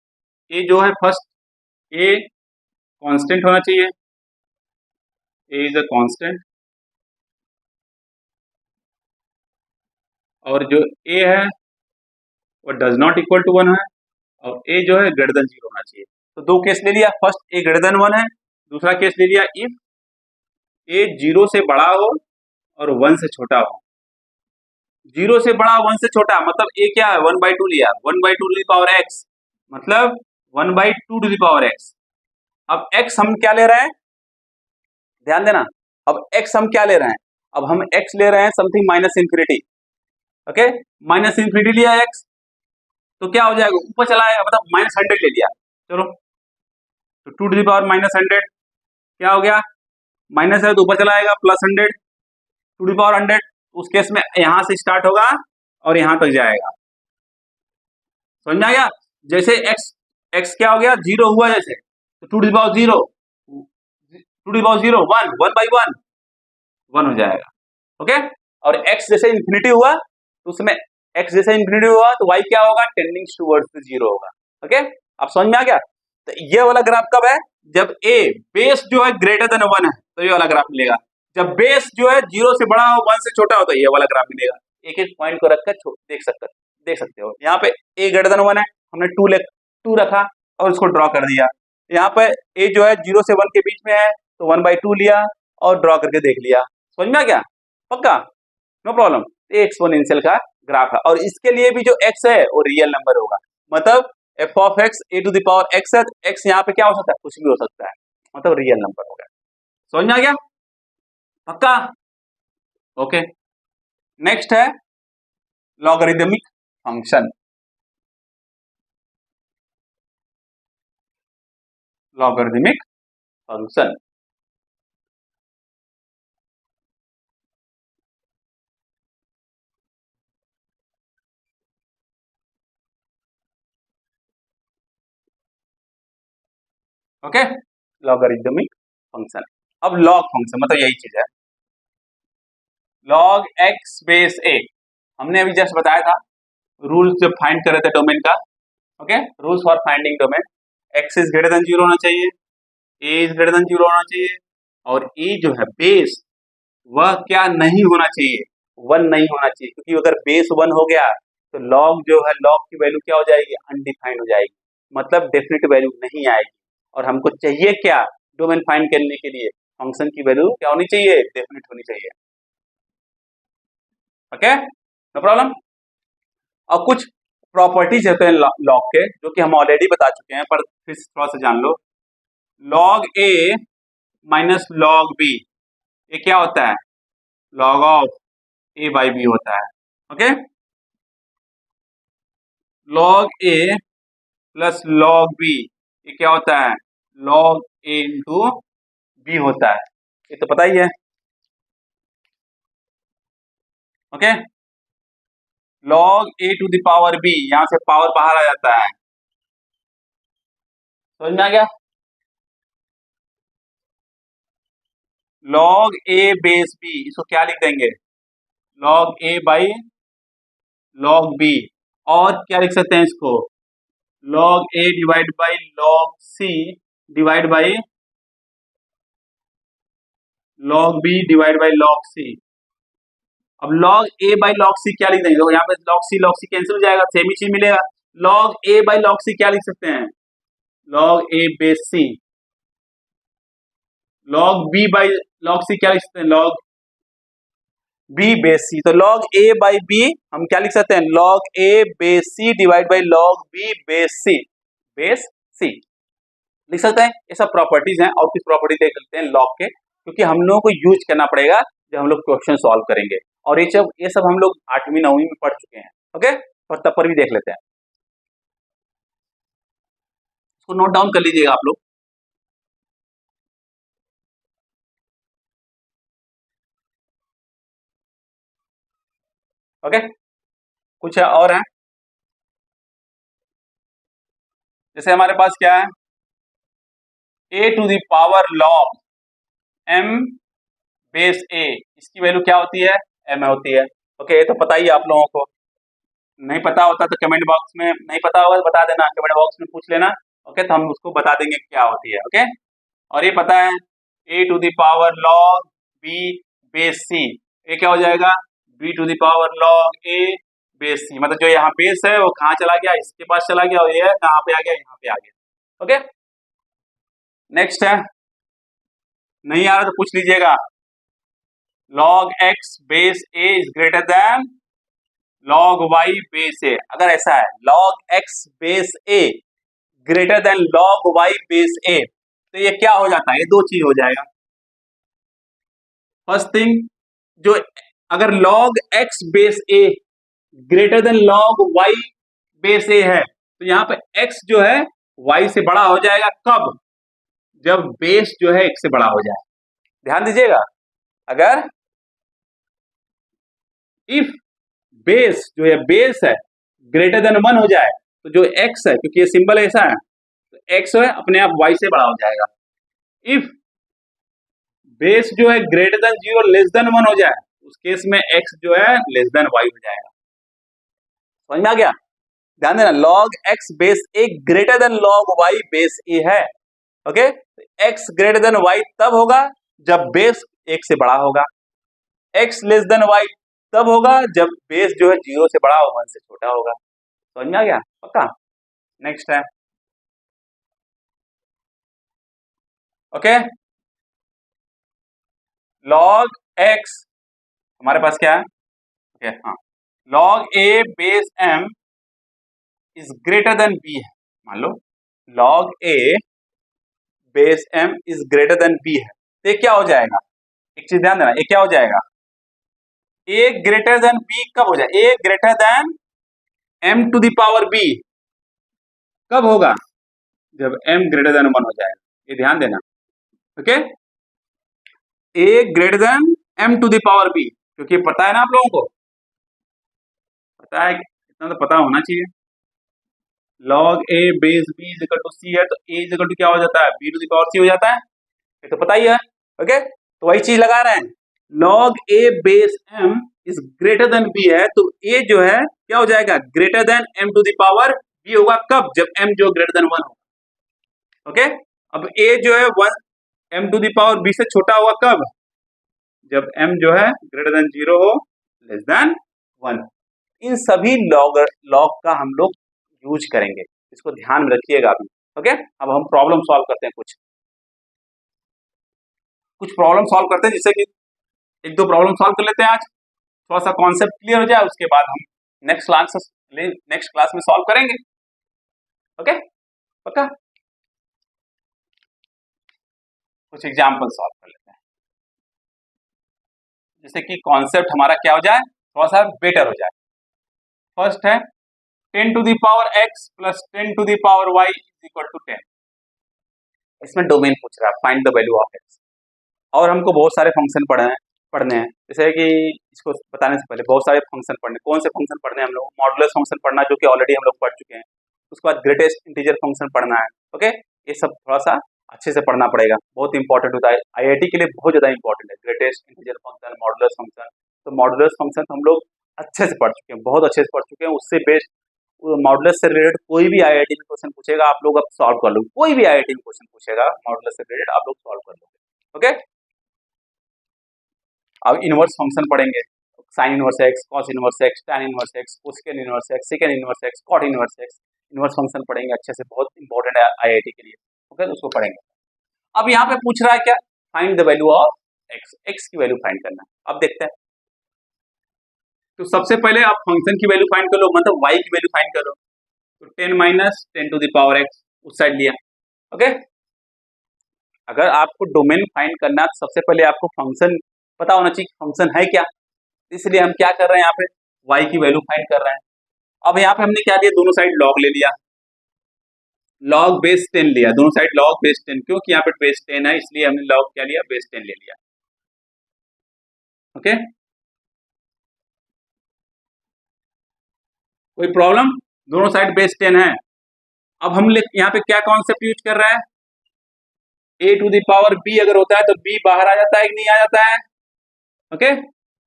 a जो है फर्स्ट, a कांस्टेंट होना चाहिए, a इज अ कांस्टेंट, और जो a है वो डज नॉट इक्वल टू 1 है, और a जो है ग्रेटर देन 0 होना चाहिए। तो दो केस ले लिया, फर्स्ट a ग्रेटर देन 1 है, दूसरा केस ले लिया इफ a 0 से बड़ा हो और 1 से छोटा हो। 0 से बड़ा 1 से छोटा मतलब a क्या है, 1/2 लिया, 1/2 टू द पावर x, मतलब 1/2 टू द पावर x। अब x हम क्या ले रहे हैं, ध्यान देना, अब x हम क्या ले रहे हैं, अब हम x ले रहे हैं something minus infinity. Okay, minus infinity लिया x, तो क्या हो जाएगा, ऊपर चला आएगा, मतलब -100 ले लिया, चलो तो 2 टू द पावर -100 क्या हो गया, माइनस है तो ऊपर चला आएगा, +100 टू द पावर 100, उस केस में यहां से स्टार्ट होगा और यहां तक जाएगा, समझ में आ गया। जैसे x क्या हो गया, 0 हुआ, जैसे तो 2 to the power 0, 2 to the power 0, 1, 1/1 1 हो जाएगा। ओके, और x जैसे इंफिनिटी हुआ तो उसमें x जैसे इंफिनिटी हुआ तो y क्या होगा, टेंडिंग टुवर्ड्स 0 होगा। ओके, अब समझ में आ गया। तो ये वाला ग्राफ कब है, जब a बेस जो है ग्रेटर देन 1 है, तो ये वाला ग्राफ मिलेगा। जब बेस जो है 0 से बड़ा हो, 1 से छोटा हो, तो ये वाला ग्राफ मिलेगा। एक एक पॉइंट को रखकर देख सकते हो। यहाँ पे a ग्रेटर देन 1 है, हमने 2 रखा और उसको ड्रॉ कर दिया। यहाँ पे a जो है 0 से 1 के बीच में है, तो 1/2 लिया और ड्रॉ करके देख लिया, समझ में आ गया, पक्का, नो प्रॉब्लम। ये एक्सपोनेंशियल का ग्राफ है, और इसके लिए भी जो x है वो रियल नंबर होगा, मतलब f of x a to the power x है, x यहाँ पे क्या हो सकता है, कुछ भी हो सकता है, मतलब रियल नंबर होगा, समझ में आ गया, पक्का। ओके, नेक्स्ट है logarithmic function, logarithmic function. Okay, logarithmic function. अब लॉग फंक्शन मतलब यही चीज है, लॉग एक्स बेस ए, हमने अभी जस्ट बताया था, रूल्स जब फाइंड कर रहे थे डोमेन का। Okay, rules for finding domain, x is greater than 0 होना चाहिए, ए इज ग्रेटर देन 0 होना चाहिए, और ए जो है बेस वह क्या नहीं होना चाहिए, 1 नहीं होना चाहिए, क्योंकि अगर बेस 1 हो गया तो लॉग जो है, लॉग की वैल्यू क्या हो जाएगी, अनडिफाइंड हो जाएगी, मतलब डेफिनेट वैल्यू नहीं आएगी। और हमको चाहिए क्या, डोमेन फाइंड करने के लिए फंक्शन की वैल्यू क्या होनी चाहिए, डेफिनेट होनी चाहिए। Okay, no problem. और कुछ प्रॉपर्टीज होते हैं लॉग के जो कि हम ऑलरेडी बता चुके हैं, पर फिर से थोड़ा सा जान लो। Log a minus log b, ये क्या होता है? Log of a by b होता है। Okay, log a plus log b, ये क्या होता है? लॉग ए इंटू बी होता है, ये तो पता ही है। Okay, log a to the power b, यहां से पावर बाहर आ जाता है, समझ में आ गया? लॉग ए बेस बी, इसको क्या लिख देंगे? Log A by log B. और क्या लिख सकते हैं इसको? Log A divide by log C divide by log B divide by log C. अब log A by log C क्या लिख देंगे? देखो यहाँ पे लॉग सी कैंसिल हो जाएगा, सेम ही चीज मिलेगा। Log A by log C क्या लिख सकते हैं? Log A base C. Log B by log C क्या लिख सकते हैं? Log B base C. तो लॉग ए बाई बी हम क्या लिख सकते हैं? Log A base C divide by log B base C, base C लिख सकते हैं। ये सब प्रॉपर्टीज हैं, और कुछ प्रॉपर्टी देख लेते हैं लॉग के, क्योंकि हम लोगों को यूज करना पड़ेगा जब हम लोग क्वेश्चन सॉल्व करेंगे। और ये सब हम लोग 8वीं 9वीं में पढ़ चुके हैं। ओके, और तब पर भी देख लेते हैं, इसको नोट डाउन कर लीजिएगा आप लोग। ओके, कुछ और है? जैसे हमारे पास क्या है? A to the power log M base A, इसकी वैल्यू क्या होती है? एम होती है। ओके, ये तो पता ही है आप लोगों को। नहीं पता होता तो कमेंट बॉक्स में, नहीं पता होगा तो बता देना, कमेंट बॉक्स में पूछ लेना। ओके, तो हम उसको बता देंगे क्या होती है। ओके, और ये पता है A to the power log B base C, ये क्या हो जाएगा? B to the power log A base C. मतलब जो यहाँ बेस है वो कहाँ चला गया? इसके पास चला गया, और ये कहाँ पे आ गया? यहाँ पे आ गया। ओके, नेक्स्ट है, नहीं आ रहा तो पूछ लीजिएगा। Log X base A is greater than log Y base A. अगर ऐसा है log X base A greater than log Y base A, तो ये क्या हो जाता है? ये दो चीज हो जाएगा। फर्स्ट थिंग, जो अगर log X base A greater than log Y base A है, तो यहाँ पे एक्स जो है वाई से बड़ा हो जाएगा। कब? जब बेस जो है एक्स से बड़ा हो जाए। ध्यान दीजिएगा, अगर इफ बेस जो है बेस है ग्रेटर देन 1 हो जाए, तो जो एक्स है, क्योंकि ये सिंबल ऐसा है, तो एक्स है अपने आप वाई से बड़ा हो जाएगा। इफ बेस जो है ग्रेटर देन 0 लेस देन 1 हो जाए, उस केस में एक्स जो है लेस देन वाई हो जाएगा। समझ में आ गया? ध्यान देना, log X base A greater than log Y base A है। Okay, X greater than Y तब होगा जब बेस एक से बड़ा होगा। एक्स लेस देन वाई तब होगा जब बेस जो है 0 से बड़ा और 1 से छोटा होगा। समझ में आ गया? पक्का? नेक्स्ट है, ओके, लॉग एक्स हमारे पास क्या है? ओके, हाँ, log A base M is greater than B है। मान लो log A base M is greater than B है, तो ये क्या हो जाएगा? एक चीज ध्यान देना, ये क्या हो जाएगा? ए ग्रेटर देन बी कब हो जाए? A greater than M to the power B कब होगा? जब एम ग्रेटर देन 1 हो जाएगा। ये ध्यान देना। Okay, a greater than M to the power b, क्योंकि पता है ना आप लोगों को, पता है, इतना तो पता होना चाहिए। Log A base B is equal to C है, तो ए इज इक्वल टू क्या हो जाता है? बी टू द पावर सी हो जाता है। ये तो पता ही है। ओके, तो वही चीज लगा रहे हैं। Log A base M is greater than B है, तो ए जो है क्या हो जाएगा? Greater than M to the power b होगा। कब? जब एम जो ग्रेटर देन 1 होगा। ओके, अब ए जो है 1 m to the power b से छोटा होगा। कब? जब m जो है ग्रेटर देन 0 हो, लेस देन 1। इन सभी लॉग का हम लोग यूज करेंगे, इसको ध्यान में रखिएगा अभी। ओके, अब हम प्रॉब्लम सॉल्व करते हैं। कुछ प्रॉब्लम सॉल्व करते हैं, जिससे कि एक दो प्रॉब्लम सॉल्व कर लेते हैं आज, थोड़ा सा कॉन्सेप्ट क्लियर हो जाए, उसके बाद हम नेक्स्ट क्लास में सॉल्व करेंगे। ओके, पक्का? कुछ एग्जाम्पल सॉल्व कर लेते हैं, जिससे कि कॉन्सेप्ट हमारा क्या हो जाए, थोड़ा सा बेटर हो जाए। फर्स्ट है 10 to the power x plus 10 to the power y is equal to 10। इसमें डोमेन पूछ रहा है, find the value of x। और हमको बहुत सारे फंक्शन पढ़ने हैं, जैसे कि इसको बताने से पहले बहुत सारे फंक्शन पढ़ने, कौन से फंक्शन पढ़ने हैं हम लोग? मॉडुलस फंक्शन पढ़ना, जो कि ऑलरेडी हम लोग पढ़ चुके हैं। उसके बाद ग्रेटेस्ट इंटीजर फंक्शन पढ़ना है। ओके, ये सब थोड़ा सा अच्छे से पढ़ना पड़ेगा, बहुत इंपॉर्टेंट होता है, आईआईटी के लिए बहुत ज्यादा इंपॉर्टेंट है greatest integer function, modulus function. तो मॉडुलस फंक्शन हम लोग अच्छे से पढ़ चुके हैं, बहुत अच्छे से पढ़ चुके हैं। उससे बेस्ट मॉडुलस से रिलेटेड कोई भी आईआईटी में क्वेश्चन पूछेगा, आप लोग अब सॉल्व कर लो। कोई भी आईआईटी में क्वेश्चन पूछेगा मॉडुलस से रिलेटेड, आप लोग सॉल्व कर लोगे। ओके, अब इनवर्स फंक्शन पढ़ेंगे, sine inverse x, cos inverse x, tan inverse x, cosecant inverse x, second inverse x, cot inverse x. Inverse function पढ़ेंगे अच्छे से, बहुत इंपॉर्टेंट है आईआईटी के लिए। ओके, तो उसको पढ़ेंगे। अब यहाँ पे पूछ रहा है क्या, find the value of x, x की वैल्यू फाइंड करना है। अब देखते हैं, तो सबसे पहले आप फंक्शन की वैल्यू फाइंड कर लो, मतलब y की वैल्यू फाइंड करो। तो 10 minus 10 to the power x उस साइड लिया। ओके, अगर आपको डोमेन फाइंड करना है तो सबसे पहले आपको फंक्शन पता होना चाहिए, फंक्शन है क्या। इसलिए हम क्या कर रहे हैं, यहाँ पे y की वैल्यू फाइंड कर रहे हैं। अब यहाँ पे हमने क्या लिया, दोनों साइड लॉग ले लिया, लॉग बेस 10 लिया, दोनों साइड लॉग बेस 10, क्योंकि यहाँ पे बेस 10 है, इसलिए हमने लॉग क्या लिया, बेस 10 ले लिया। ओके, कोई प्रॉब्लम? दोनों साइड बेस 10 है। अब हम यहाँ पे क्या कॉन्सेप्ट यूज कर रहे हैं, a to the power b अगर होता है तो b बाहर आ जाता है कि नहीं आ जाता है? ओके,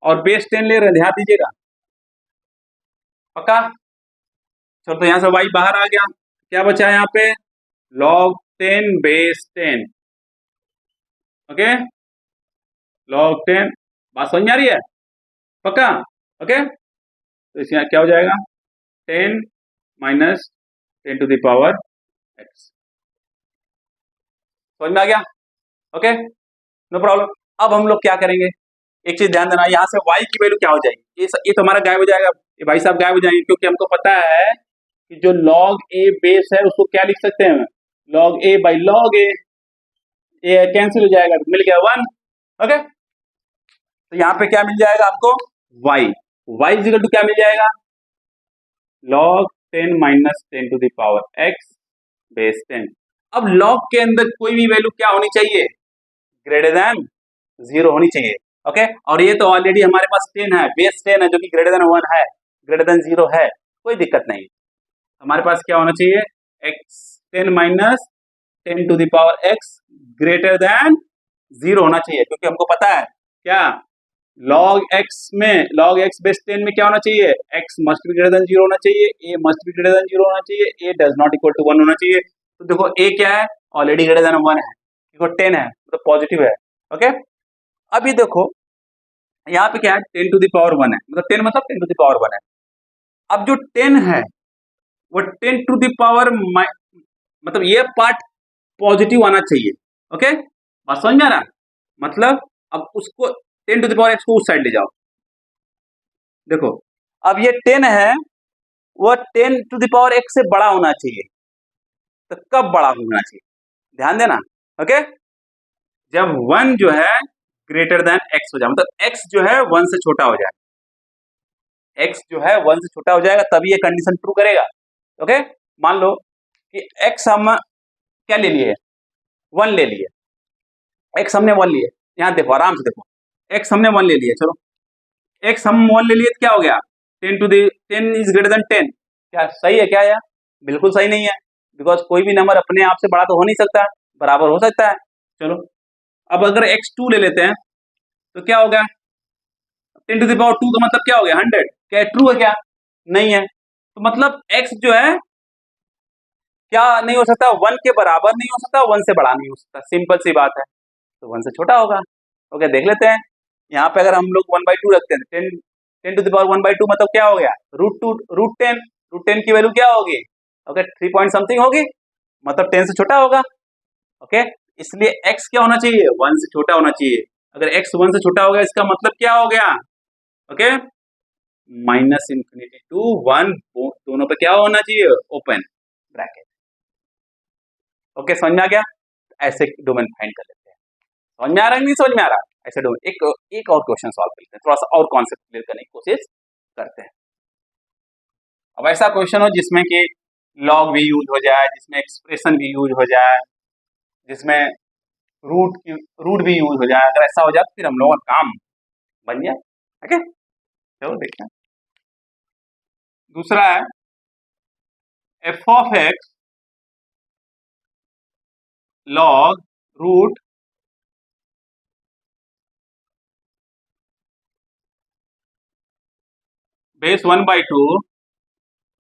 और बेस 10 ले रहे हैं, ध्यान दीजिएगा, पक्का? चलो, तो यहाँ से y बाहर आ गया, क्या बचा है यहाँ पे, log 10 बेस 10। ओके, log 10, बात समझ में आ रही है? पक्का? ओके, तो इसमें क्या हो जाएगा, 10 minus 10 to the power x। समझ में आ गया? Okay, no problem. अब हम लोग क्या करेंगे, एक चीज ध्यान देना, यहाँ से y की वैल्यू क्या हो जाएगी, ये तो हमारा गायब हो जाएगा, ये भाई साहब गायब हो जाएंगे, क्योंकि हमको पता है कि जो log a बेस है उसको क्या लिख सकते हैं, log a by log a, ये कैंसिल हो जाएगा, तो मिल गया 1। ओके, तो यहाँ पे क्या मिल जाएगा हमको, y इज इक्वल टू क्या मिल जाएगा, log 10 minus 10 to the power x base 10। अब log के अंदर कोई भी वैल्यू क्या होनी चाहिए, ग्रेटर देन 0 होनी चाहिए। ओके, और ये तो ऑलरेडी हमारे पास 10 है, बेस 10 है, जो कि ग्रेटर देन 1 है, ग्रेटर देन 0 है, कोई दिक्कत नहीं। हमारे पास क्या होना चाहिए, x 10 minus 10 to the power x greater than 0 होना चाहिए, क्योंकि हमको पता है क्या, log x बेस 10 में क्या होना चाहिए, x must be greater than 0 होना चाहिए, a must be greater than 0 होना चाहिए, a does not equal to 1 होना चाहिए। तो देखो a क्या है, ऑलरेडी ग्रेटर देन 1 है, देखो 10 है, तो पॉजिटिव है। ओके, अभी देखो यहाँ पे क्या है, 10 टू द पावर 1 है, मतलब 10 मतलब 10 टू द पावर 1 है। अब जो 10 है वो 10 टू द पावर, मतलब ये पार्ट पॉजिटिव आना चाहिए। ओके, बात समझ में आ रहा है? मतलब अब उसको 10 टू द पावर x को उस साइड ले जाओ, देखो अब ये 10 है, वो 10 टू द पावर x से बड़ा होना चाहिए। तो कब बड़ा होना चाहिए, ध्यान देना। ओके, जब 1 जो है ग्रेटर देन x हो जाए, मतलब x जो है 1 से छोटा हो जाए, x जो है 1 से छोटा हो जाएगा, तभी ये कंडीशन ट्रू करेगा। ओके, मान लो कि x हम क्या ले लिए, 1 ले लिए, x हमने 1 लिए, यहाँ देखो आराम से देखो, x हमने 1 ले लिया, चलो x हम 1 ले लिए तो क्या हो गया, 10 इज ग्रेटर देन 10। क्या सही है क्या यार? बिल्कुल सही नहीं है, बिकॉज कोई भी नंबर अपने आप से बड़ा तो हो नहीं सकता, बराबर हो सकता है। चलो, अब अगर x2 ले लेते हैं तो क्या हो गया, 10 टू द पावर 2 का मतलब क्या हो गया, 100। क्या ट्रू है क्या? नहीं है। तो मतलब x जो है क्या नहीं हो सकता, 1 के बराबर नहीं हो सकता, 1 से बड़ा नहीं हो सकता, सिंपल सी बात है, तो 1 से छोटा होगा। ओके, देख लेते हैं, यहाँ पे अगर हम लोग 1/2 रखते हैं, 10 टू द पावर 1/2 मतलब क्या हो गया, रूट 10 की वैल्यू क्या होगी, ओके 3 पॉइंट समथिंग होगी, मतलब 10 से छोटा होगा। ओके, इसलिए x क्या होना चाहिए, 1 से छोटा होना चाहिए। अगर x 1 से छोटा होगा इसका मतलब क्या हो गया, ओके, माइनस इंफिनिटी टू 1, दोनों पे क्या होना चाहिए, ओपन ब्रैकेट। ओके, समझ में आ गया? ऐसे डोमेन फाइंड कर लेते हैं। समझ में आ रहा है, नहीं समझ में आ रहा? ऐसे डोमेन, एक और क्वेश्चन सॉल्व करते हैं, थोड़ा सा और कॉन्सेप्ट क्लियर करने की कोशिश करते हैं। अब ऐसा क्वेश्चन हो जिसमें कि लॉग भी यूज हो जाए, जिसमें एक्सप्रेशन भी यूज हो जाए, जिसमें रूट भी यूज हो जाए। अगर ऐसा हो जाए तो फिर हम लोगों का काम बन जाए। ओके, चलो देखते हैं। दूसरा है F of X log root base 1/2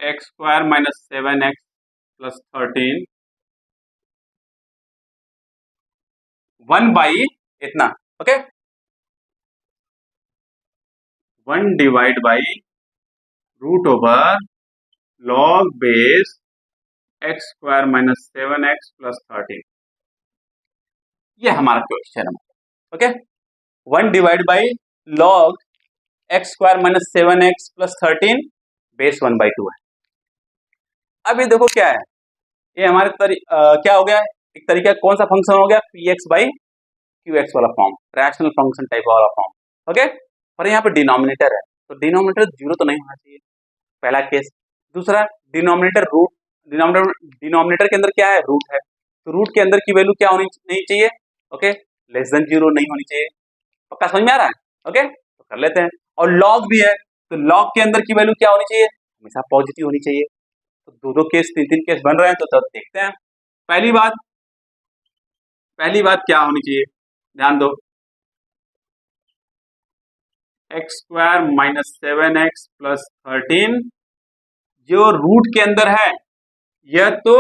X square minus 7x plus 13 1 by इतना। Okay, 1 divide by root over log base X square minus 7x plus 13। ये हमारा क्वेश्चन है। Okay, 1 divide by log X square minus 7x plus 13 base 1/2 है। अब ये देखो क्या है, ये हमारे क्या हो गया, एक तरीका कौन सा फंक्शन हो गया, P x by Q x वाला फॉर्म, रैशनल फंक्शन टाइप वाला फॉर्म। ओके, पर यहाँ पे डिनोमिनेटर है, तो डिनोमिनेटर 0 तो नहीं होना चाहिए, पहला केस। दूसरा, डिनोमिनेटर रूट, डिनोमिनेटर के अंदर क्या है, रूट है, तो रूट के अंदर की वैल्यू क्या होनी नहीं चाहिए, ओके, लेस देन 0 नहीं होनी चाहिए। पक्का समझ में आ रहा है? ओके, तो कर लेते हैं। और लॉग भी है, तो लॉग के अंदर की वैल्यू क्या होनी चाहिए, हमेशा पॉजिटिव होनी चाहिए। तो दो केस, तीन केस बन रहे हैं, तो तब देखते हैं। पहली बात क्या होनी चाहिए, ध्यान दो, x square minus 7x plus 13 जो रूट के अंदर है यह तो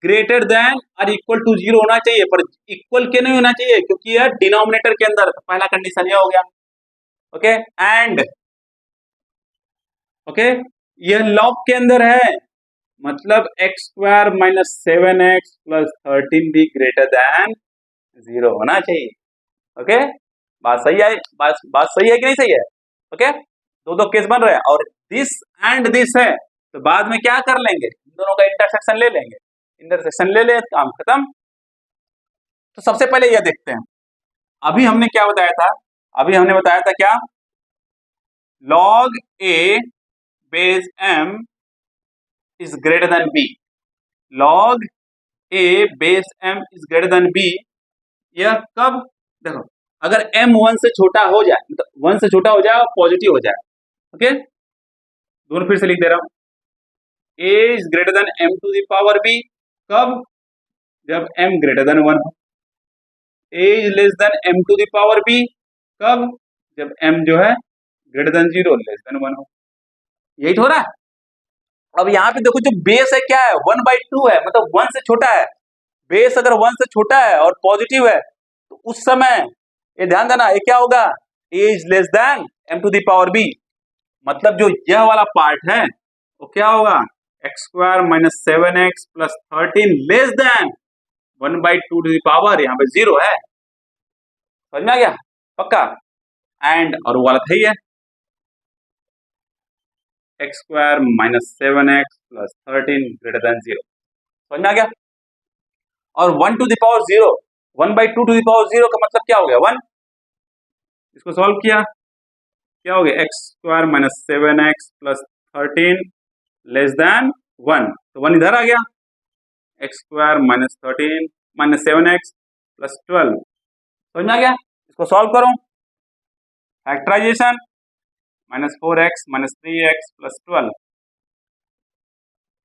ग्रेटर देन और इक्वल टू 0 होना चाहिए, पर इक्वल के नहीं होना चाहिए क्योंकि यह डिनोमिनेटर के अंदर। तो पहला कंडीशन यह हो गया। ओके, एंड ओके, यह लॉग के अंदर है, मतलब x square minus 7x plus 13 भी ग्रेटर देन 0 होना चाहिए। ओके, बात सही है, बात सही है कि नहीं सही है? ओके, दो केस बन रहे हैं, और दिस एंड दिस है, तो बाद में क्या कर लेंगे, इन दोनों का इंटरसेक्शन ले लेंगे, इंटरसेक्शन ले ले, काम खत्म। तो सबसे पहले यह देखते हैं, अभी हमने क्या बताया था, अभी हमने बताया था क्या, log a base m is greater then b, log a base m is greater then b। यह कब, देखो, अगर m 1 से छोटा हो जाए, मतलब 1 से छोटा हो जाए और पॉजिटिव हो जाए। ओके, दोनों फिर से लिख दे रहा हूं, a is greater than m to the power b, कब, जब m ग्रेटर देन 1 हो। a is less than m to the power b, कब, जब m जो है ग्रेटर देन 0 लेस देन 1 हो। यही तो हो रहा है। अब यहाँ पे देखो, जो बेस है क्या है, 1/2 है, मतलब 1 से छोटा है। बेस अगर 1 से छोटा है और पॉजिटिव है, तो उस समय ये ध्यान देना, ये क्या होगा, a is less than m to the power b, मतलब जो यह वाला पार्ट है वो क्या होगा, x square minus 7x plus 13 less than 1/2 to the power, यहाँ पे 0 है। समझ में आ गया? पक्का? एंड और वो वाला था ही है, x square minus 7x plus 13 greater than 0। समझ में आ गया? और 1 to the power 0, 1/2 to the power 0 का मतलब क्या हो गया, 1। इसको सॉल्व किया, क्या हो गया, x square minus 7x plus 13 less than 1, तो 1 इधर आ गया, x square minus 13 minus 7x plus 12। समझ में आ गया? इसको सॉल्व करो, factorization, minus 4x minus 3x plus 12,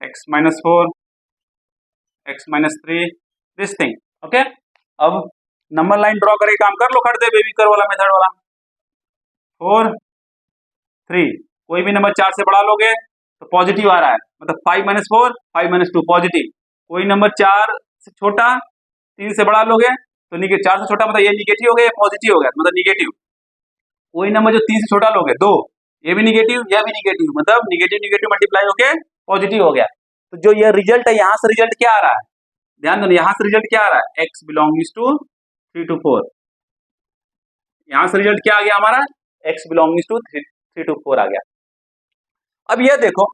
x minus 4 x minus 3 this thing. Okay, अब नंबर लाइन ड्रॉ करके काम कर लो, कर दे बेबी कर वाला मेथड वाला। 4 3, कोई भी नंबर 4 से बढ़ा लोगे तो पॉजिटिव आ रहा है, मतलब 5 माइनस 4 5 माइनस 2 पॉजिटिव। कोई नंबर 4 से छोटा 3 से बढ़ा लोगे तो निगेटिव, 4 से छोटा मतलब ये निगेटिव हो गया, पॉजिटिव हो गया, मतलब निगेटिव। कोई नंबर जो 3 से छोटा लोगे 2, ये भी निगेटिव, यह भी निगेटिव, मतलब निगेटिव निगेटिव मल्टीप्लाई होके पॉजिटिव हो गया। तो जो ये रिजल्ट है, यहाँ से रिजल्ट क्या आ रहा है, ध्यान दो, यहाँ से रिजल्ट क्या आ रहा है, x बिलोंग्स टू 3 to 4। यहाँ से रिजल्ट क्या आ गया हमारा, x बिलोंग्स टू 3 3 to 4 आ गया। अब ये देखो,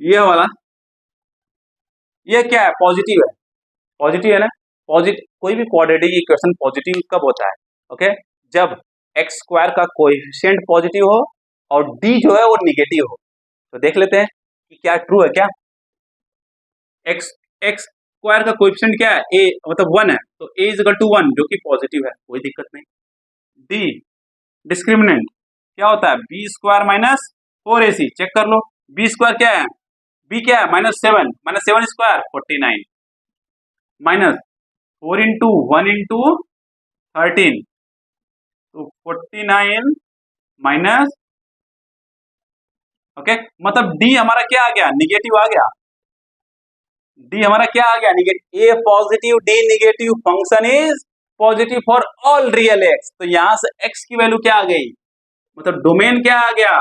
ये वाला, ये क्या है, पॉजिटिव है, पॉजिटिव है ना। पॉजिटिव, कोई भी क्वाड्रेटिक इक्वेशन पॉजिटिव कब होता है, ओके, जब एक्स स्क्वायर का कोएफिशिएंट पॉजिटिव हो और डी जो है वो निगेटिव हो। तो देख लेते हैं कि क्या ट्रू है क्या। एक्स एक्स स्क्वायर का कोएफिशिएंट क्या है, ए मतलब 1 है, तो ए इज इक्वल टू 1 जो कि पॉजिटिव है, कोई दिक्कत नहीं। डी डिस्क्रिमिनेंट क्या होता है, B square minus 4ac, check कर लो, बी स्क्वायर क्या है, बी क्या है -7, -7 स्क्वायर 49, माइनस 4 इंटू 1 इंटू 13, तो 49 माइनस, ओके, मतलब डी हमारा क्या आ गया, निगेटिव आ गया। डी हमारा क्या आ गया, negative. A positive D negative, function is positive for all real x. तो यहां से एक्स की वैल्यू क्या आ गई, मतलब डोमेन क्या आ गया,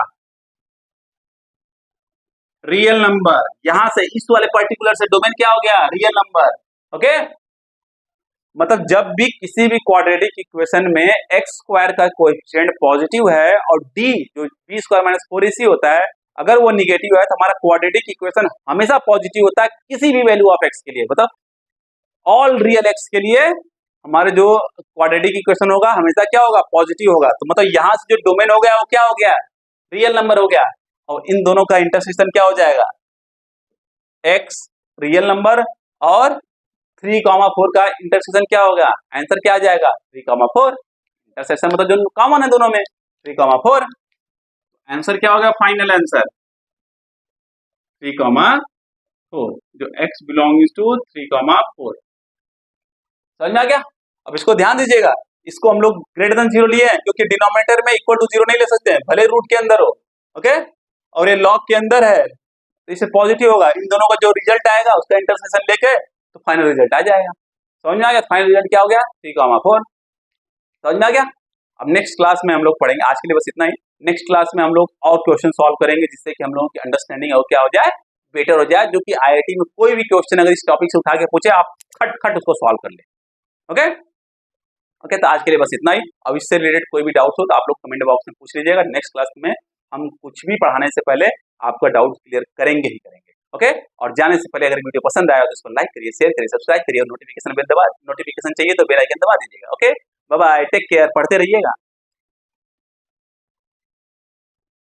रियल नंबर। यहां से इस वाले पर्टिकुलर से डोमेन क्या हो गया, रियल नंबर, ओके। मतलब जब भी किसी भी क्वाड्रेटिक इक्वेशन में एक्स स्क्वायर का कोएफिशिएंट पॉजिटिव है और डी जो बी स्क्वायर माइनस 4ac होता है, अगर वो निगेटिव है तो हमारा क्वाड्रेटिक इक्वेशन हमेशा पॉजिटिव होता है किसी भी वैल्यू ऑफ एक्स के लिए, मतलब ऑल रियल एक्स के लिए हमारे जो क्वाड्रेटिक इक्वेशन होगा हमेशा क्या होगा, पॉजिटिव होगा। तो मतलब यहां से जो डोमेन हो गया वो क्या हो गया, रियल नंबर हो गया, और इन दोनों का इंटरसेक्शन क्या हो जाएगा, एक्स रियल नंबर और 3,4 का इंटरसेक्शन क्या होगा, आंसर क्या आ जाएगा, 3,4। इंटरसेक्शन मतलब जो कॉमन है दोनों में 3,4, आंसर क्या होगा, फाइनल आंसर 3,4, जो x बिलोंग्स टू 3,4। समझ में आ गया। अब इसको ध्यान दीजिएगा, इसको हम लोग ग्रेटर देन 0 लिए हैं क्योंकि डिनोमिनेटर में इक्वल टू 0 नहीं ले सकते हैं, भले रूट के अंदर हो, ओके, और ये लॉग के अंदर है तो इसे पॉजिटिव होगा। इन दोनों का जो रिजल्ट आएगा उसका इंटरसेक्शन लेके तो फाइनल रिजल्ट आ जाएगा। समझ में आ गया, फाइनल रिजल्ट क्या हो गया, 3,4। समझ में आ गया। अब नेक्स्ट क्लास में हम लोग पढ़ेंगे, आज के लिए बस इतना ही। नेक्स्ट क्लास में हम लोग और क्वेश्चन सॉल्व करेंगे जिससे कि हम लोगों की अंडरस्टैंडिंग और क्या हो जाए, बेटर हो जाए, जो कि आईआईटी में कोई भी क्वेश्चन अगर इस टॉपिक से उठा के पूछे आप खट खट उसको सॉल्व कर ले, ओके। ओके, तो आज के लिए बस इतना ही। अब इससे रिलेटेड कोई भी डाउट हो तो आप लोग कमेंट बॉक्स में पूछ लीजिएगा। नेक्स्ट क्लास में हम कुछ भी पढ़ाने से पहले आपका डाउट क्लियर करेंगे ही करेंगे, ओके। और जाने से पहले अगर वीडियो पसंद आया तो इसको लाइक करिए, शेयर करिए, सब्सक्राइब करिए और नोटिफिकेशन बेल दबा, नोटिफिकेशन चाहिए तो बेल आइकन दबा दीजिएगा, okay. Bye bye, take care, पढ़ते रहिएगा।